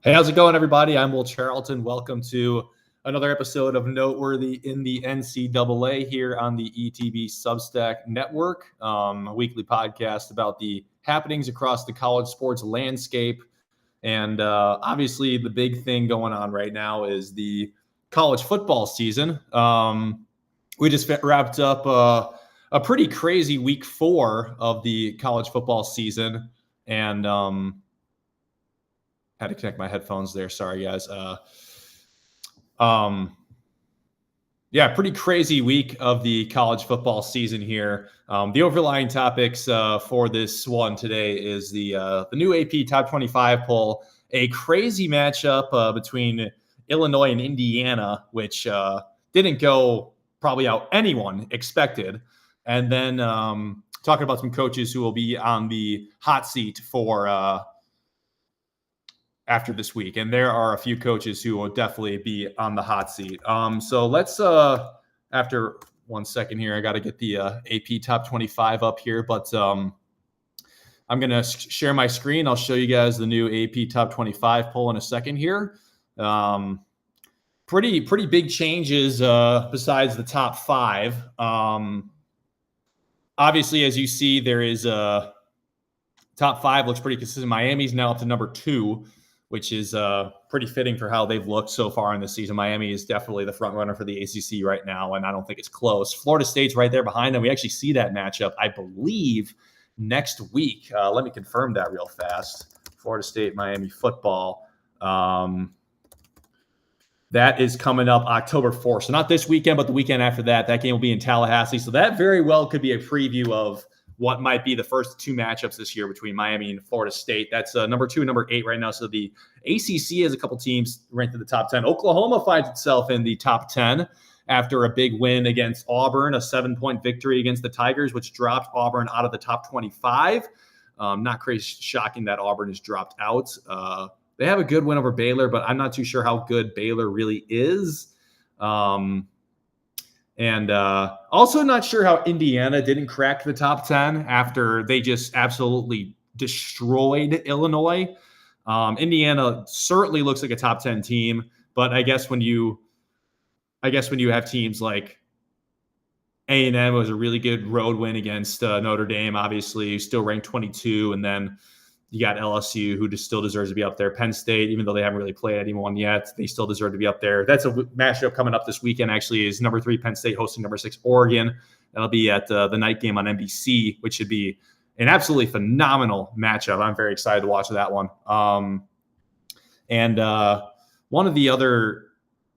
Hey, how's it going, everybody? I'm Will Charlton. Welcome to another episode of Noteworthy in the NCAA here on the ETB Substack Network, a weekly podcast about the happenings across the college sports landscape. And obviously, the big thing going on right now is the college football season. We just wrapped up a pretty crazy week 4 of the college football season. And had to connect my headphones there. Sorry, guys. Pretty crazy week of the college football season here. The overlying topics for this one today is the new AP Top 25 poll, a crazy matchup between Illinois and Indiana, which didn't go probably how anyone expected. And then talking about some coaches who will be on the hot seat for after this week. And there are a few coaches who will definitely be on the hot seat. So let's, after 1 second here, I got to get the AP Top 25 up here. But I'm going to share my screen. I'll show you guys the new AP Top 25 poll in a second here. Pretty big changes besides the top 5. Obviously, as you see, there is top 5 looks pretty consistent. Miami's now up to number 2, which is pretty fitting for how they've looked so far in the season. Miami is definitely the front runner for the ACC right now, and I don't think it's close. Florida State's right there behind them. We actually see that matchup, I believe, next week. Let me confirm that real fast. Florida State, Miami football. That is coming up October 4th. So not this weekend, but the weekend after that. That game will be in Tallahassee. So that very well could be a preview of what might be the first 2 matchups this year between Miami and Florida State. That's number 2 and number 8 right now. So the ACC has a couple teams ranked in the top 10. Oklahoma finds itself in the top 10 after a big win against Auburn, a 7-point victory against the Tigers, which dropped Auburn out of the top 25. Not crazy shocking that Auburn has dropped out. They have a good win over Baylor, but I'm not too sure how good Baylor really is. And also not sure how Indiana didn't crack the top 10 after they just absolutely destroyed Illinois. Indiana certainly looks like a top 10 team, but I guess when you have teams like A&M, was a really good road win against Notre Dame, obviously still ranked 22, and then you got LSU, who just still deserves to be up there. Penn State, even though they haven't really played anyone yet, they still deserve to be up there. That's a matchup coming up this weekend, actually, is number 3 Penn State hosting number 6 Oregon. That'll be at the night game on NBC, which should be an absolutely phenomenal matchup. I'm very excited to watch that one. And one of the other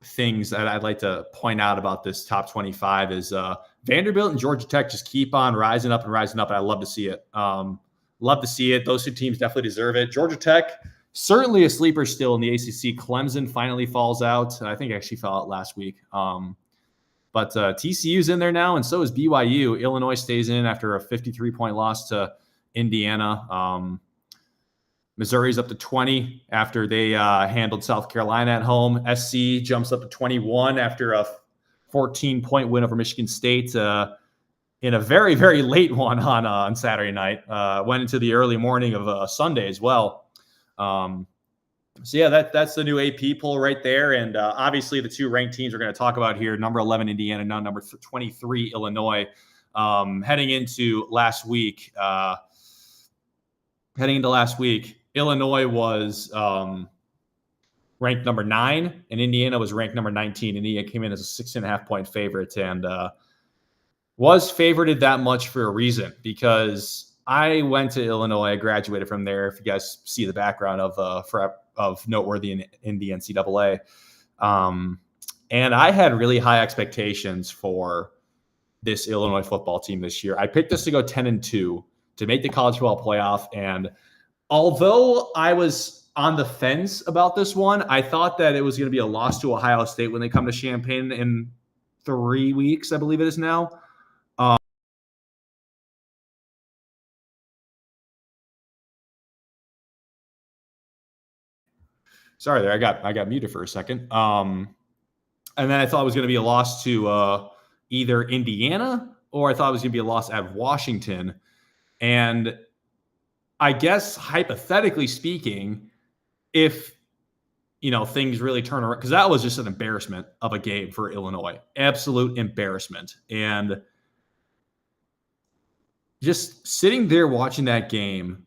things that I'd like to point out about this top 25 is Vanderbilt and Georgia Tech just keep on rising up, and I love to see it. Love to see it. Those 2 teams definitely deserve it. Georgia Tech, certainly a sleeper still in the ACC. Clemson finally falls out. I think it actually fell out last week. But TCU's in there now, and so is BYU. Illinois stays in after a 53-point loss to Indiana. Missouri's up to 20 after they handled South Carolina at home. SC jumps up to 21 after a 14-point win over Michigan State. In a very, very late one on Saturday night. Went into the early morning of Sunday as well. That's the new AP poll right there. And obviously the 2 ranked teams we're going to talk about here, number 11 Indiana, now number 23 Illinois. Heading into last week, Illinois was ranked number 9, and Indiana was ranked number 19. Indiana came in as a 6.5-point favorite, and was favorited that much for a reason, because I went to Illinois. I graduated from there. If you guys see the background of Noteworthy in the NCAA. And I had really high expectations for this Illinois football team this year. I picked us to go 10-2 to make the college football playoff. And although I was on the fence about this one, I thought that it was going to be a loss to Ohio State when they come to Champaign in 3 weeks, I believe it is now. Sorry there, I got muted for a second. And then I thought it was going to be a loss to either Indiana, or I thought it was going to be a loss at Washington. And I guess hypothetically speaking, if things really turn around, because that was just an embarrassment of a game for Illinois. Absolute embarrassment. And just sitting there watching that game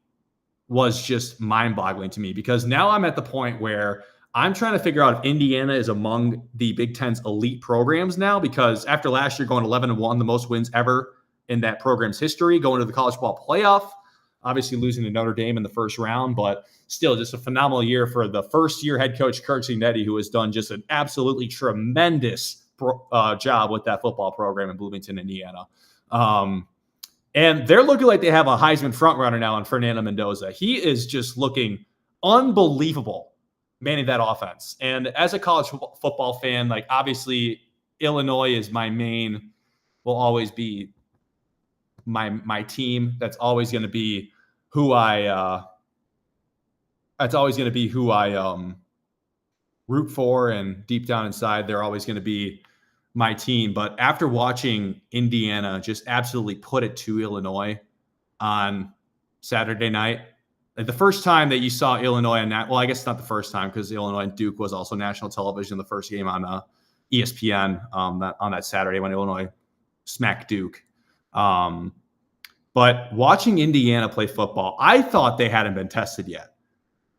was just mind-boggling to me, because now I'm at the point where I'm trying to figure out if Indiana is among the Big Ten's elite programs now, because after last year going 11-1, the most wins ever in that program's history, going to the college football playoff, obviously losing to Notre Dame in the first round, but still just a phenomenal year for the first-year head coach Kirk Cignetti, who has done just an absolutely tremendous job with that football program in Bloomington, Indiana. And they're looking like they have a Heisman frontrunner now in Fernando Mendoza. He is just looking unbelievable manning that offense. And as a college football fan, like, obviously Illinois is will always be my team. That's always going to be who I root for, and deep down inside, they're always going to be my team. But after watching Indiana just absolutely put it to Illinois on Saturday night, like the first time that you saw Illinois on that, well, I guess not the first time, because Illinois and Duke was also national television, the first game on ESPN on that Saturday when Illinois smacked Duke. But watching Indiana play football, I thought they hadn't been tested yet.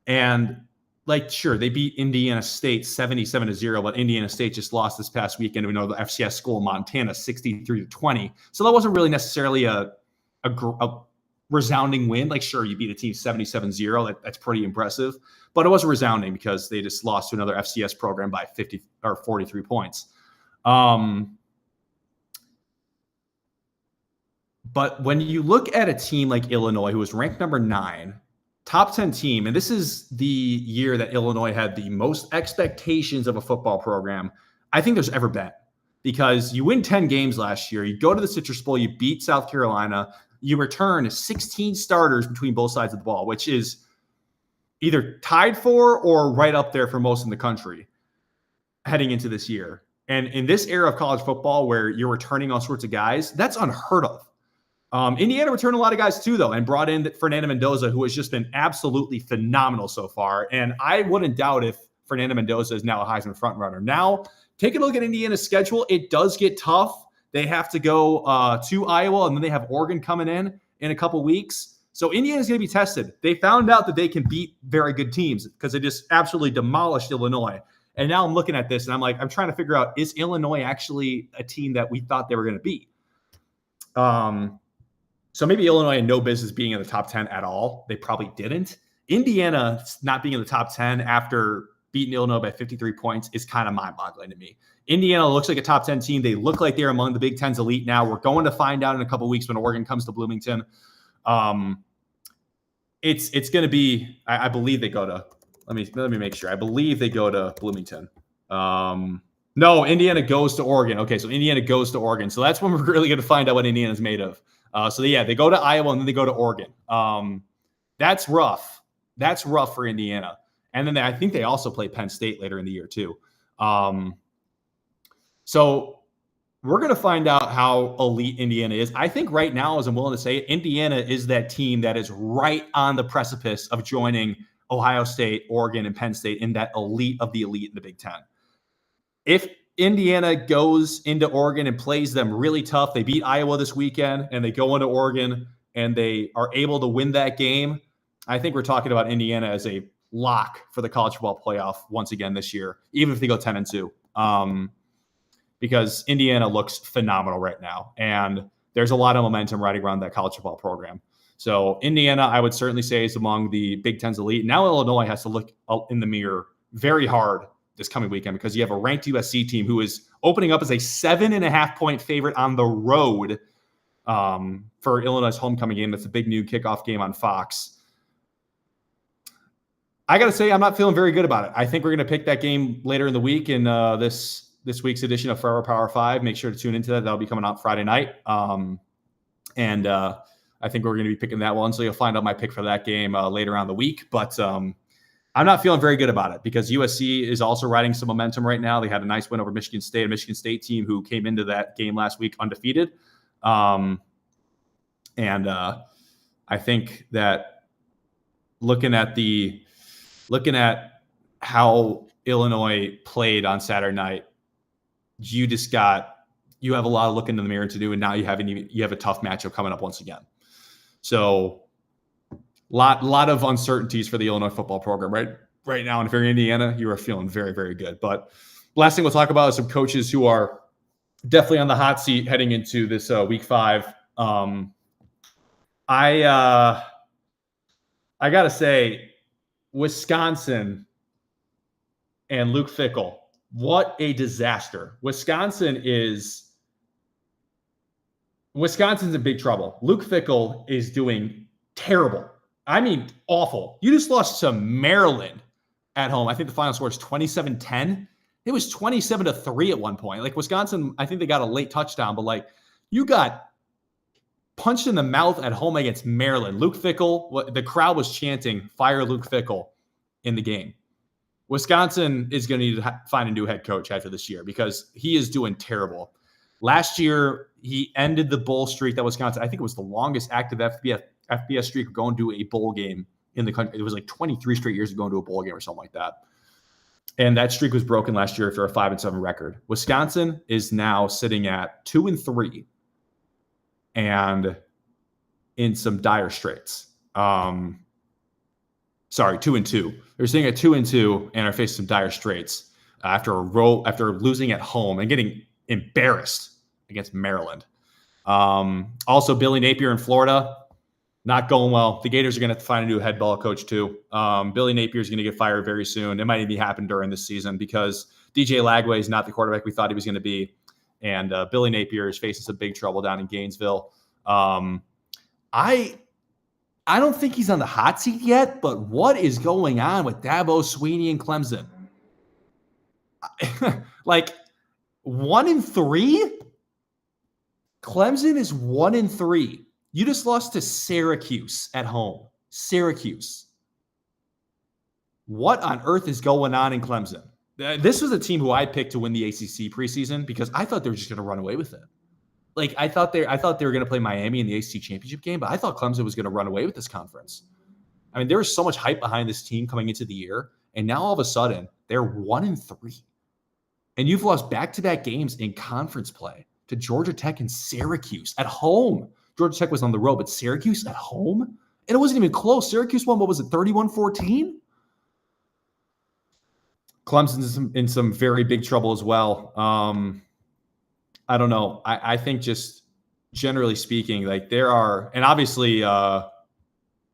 And like, sure, they beat Indiana State 77-0, but Indiana State just lost this past weekend. We know the FCS school in Montana 63-20. So that wasn't really necessarily a resounding win. Like, sure, you beat a team 77-0. That's pretty impressive. But it wasn't resounding because they just lost to another FCS program by 50 or 43 points. But when you look at a team like Illinois, who was ranked number 9, top 10 team, and this is the year that Illinois had the most expectations of a football program I think there's ever been, because you win 10 games last year. You go to the Citrus Bowl, you beat South Carolina, you return 16 starters between both sides of the ball, which is either tied for or right up there for most in the country heading into this year. And in this era of college football where you're returning all sorts of guys, that's unheard of. Indiana returned a lot of guys too, though, and brought in Fernando Mendoza, who has just been absolutely phenomenal so far. And I wouldn't doubt if Fernando Mendoza is now a Heisman frontrunner. Now, taking a look at Indiana's schedule, it does get tough. They have to go to Iowa, and then they have Oregon coming in a couple weeks. So Indiana's going to be tested. They found out that they can beat very good teams because they just absolutely demolished Illinois. And now I'm looking at this, and I'm trying to figure out, is Illinois actually a team that we thought they were going to beat? So maybe Illinois had no business being in the top 10 at all. They probably didn't. Indiana not being in the top 10 after beating Illinois by 53 points is kind of mind-boggling to me. Indiana looks like a top 10 team. They look like they're among the Big Ten's elite now. We're going to find out in a couple weeks when Oregon comes to Bloomington. It's going to be, I believe they go to, let me make sure. I believe they go to Bloomington. No, Indiana goes to Oregon. Okay, so Indiana goes to Oregon. So that's when we're really going to find out what Indiana's made of. They go to Iowa, and then they go to Oregon. That's rough. That's rough for Indiana. And then I think they also play Penn State later in the year too. So we're going to find out how elite Indiana is. I think right now, as I'm willing to say it, Indiana is that team that is right on the precipice of joining Ohio State, Oregon, and Penn State in that elite of the elite in the Big Ten. If Indiana goes into Oregon and plays them really tough, they beat Iowa this weekend, and they go into Oregon and they are able to win that game, I think we're talking about Indiana as a lock for the college football playoff once again this year, even if they go 10-2, because Indiana looks phenomenal right now, and there's a lot of momentum riding around that college football program. So Indiana, I would certainly say, is among the Big Ten's elite. Now Illinois has to look in the mirror very hard this coming weekend, because you have a ranked USC team who is opening up as a 7.5-point favorite on the road for Illinois' homecoming game. That's a big new kickoff game on Fox. I got to say, I'm not feeling very good about it. I think we're going to pick that game later in the week in this week's edition of Forever Power 5. Make sure to tune into that. That'll be coming out Friday night. And I think we're going to be picking that one. So you'll find out my pick for that game later on the week. But I'm not feeling very good about it, because USC is also riding some momentum right now. They had a nice win over Michigan State, a Michigan State team who came into that game last week undefeated. I think that looking at how Illinois played on Saturday night, you have a lot of looking in the mirror to do, and now you have a tough matchup coming up once again. So, lot of uncertainties for the Illinois football program right now. And if you're Indiana, you are feeling very, very good. But last thing we'll talk about is some coaches who are definitely on the hot seat heading into this week 5. I gotta say, Wisconsin and Luke Fickell, what a disaster. Wisconsin's in big trouble. Luke Fickell is doing terrible. I mean, awful. You just lost to Maryland at home. I think the final score is 27-10. It was 27-3 at one point. Like, Wisconsin, I think they got a late touchdown, but like, you got punched in the mouth at home against Maryland. Luke Fickell, the crowd was chanting, "Fire Luke Fickell," in the game. Wisconsin is going to need to find a new head coach after this year because he is doing terrible. Last year, he ended the bowl streak that Wisconsin, I think it was the longest active FBS streak of going to a bowl game in the country. It was like 23 straight years of going to a bowl game or something like that. And that streak was broken last year for a 5-7 record. Wisconsin is now sitting at 2-3 and in some dire straits. 2-2. They're sitting at 2-2 and are facing some dire straits after losing at home and getting embarrassed against Maryland. Also, Billy Napier in Florida, not going well. The Gators are going to have to find a new head ball coach too. Billy Napier is going to get fired very soon. It might even happen during this season because DJ Lagway is not the quarterback we thought he was going to be. And Billy Napier is facing some big trouble down in Gainesville. I don't think he's on the hot seat yet, but what is going on with Dabo Swinney and Clemson? Like, 1-3? Clemson is 1-3. You just lost to Syracuse at home. Syracuse. What on earth is going on in Clemson? This was a team who I picked to win the ACC preseason because I thought they were just going to run away with it. Like, I thought they were going to play Miami in the ACC championship game, but I thought Clemson was going to run away with this conference. I mean, there was so much hype behind this team coming into the year, and now all of a sudden they're 1-3, and you've lost back-to-back games in conference play to Georgia Tech and Syracuse at home. Georgia Tech was on the road, but Syracuse at home, and it wasn't even close. Syracuse won, what was it, 31-14? Clemson's in some very big trouble as well. I don't know. I think just generally speaking, like, there are, and obviously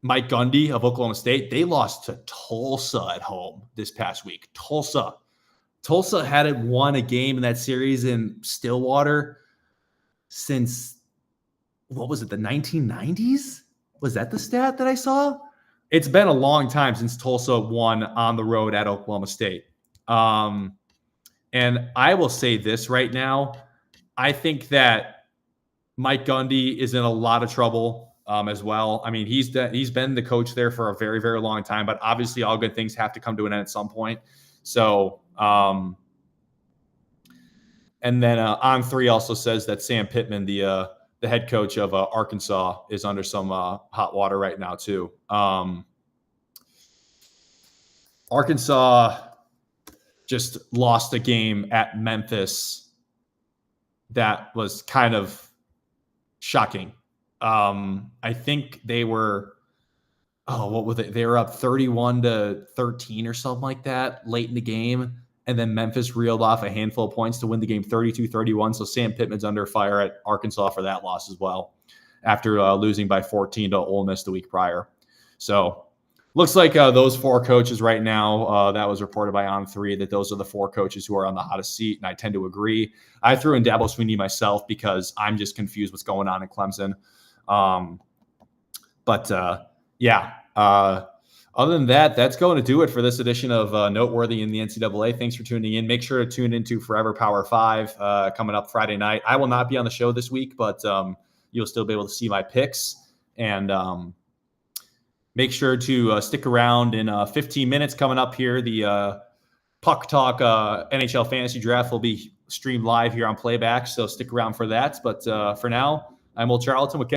Mike Gundy of Oklahoma State, they lost to Tulsa at home this past week. Tulsa hadn't won a game in that series in Stillwater since, what was it, the 1990s? Was that the stat that I saw? It's been a long time since Tulsa won on the road at Oklahoma State. And I will say this right now. I think that Mike Gundy is in a lot of trouble as well. I mean, he's been the coach there for a very, very long time, but obviously all good things have to come to an end at some point. So, and then On3 also says that Sam Pittman, the head coach of Arkansas, is under some hot water right now too. Arkansas just lost a game at Memphis that was kind of shocking. I think they were, what was it? They were up 31-13 or something like that late in the game. And then Memphis reeled off a handful of points to win the game 32-31. So Sam Pittman's under fire at Arkansas for that loss as well, after losing by 14 to Ole Miss the week prior. So looks like those 4 coaches right now, that was reported by On3, that those are the 4 coaches who are on the hottest seat, and I tend to agree. I threw in Dabo Swinney myself because I'm just confused what's going on in Clemson. Other than that, that's going to do it for this edition of Noteworthy in the NCAA. Thanks for tuning in. Make sure to tune into Forever Power 5 coming up Friday night. I will not be on the show this week, but you'll still be able to see my picks. And make sure to stick around in 15 minutes coming up here. The Puck Talk NHL Fantasy Draft will be streamed live here on Playback, so stick around for that. But for now, I'm Will Charlton with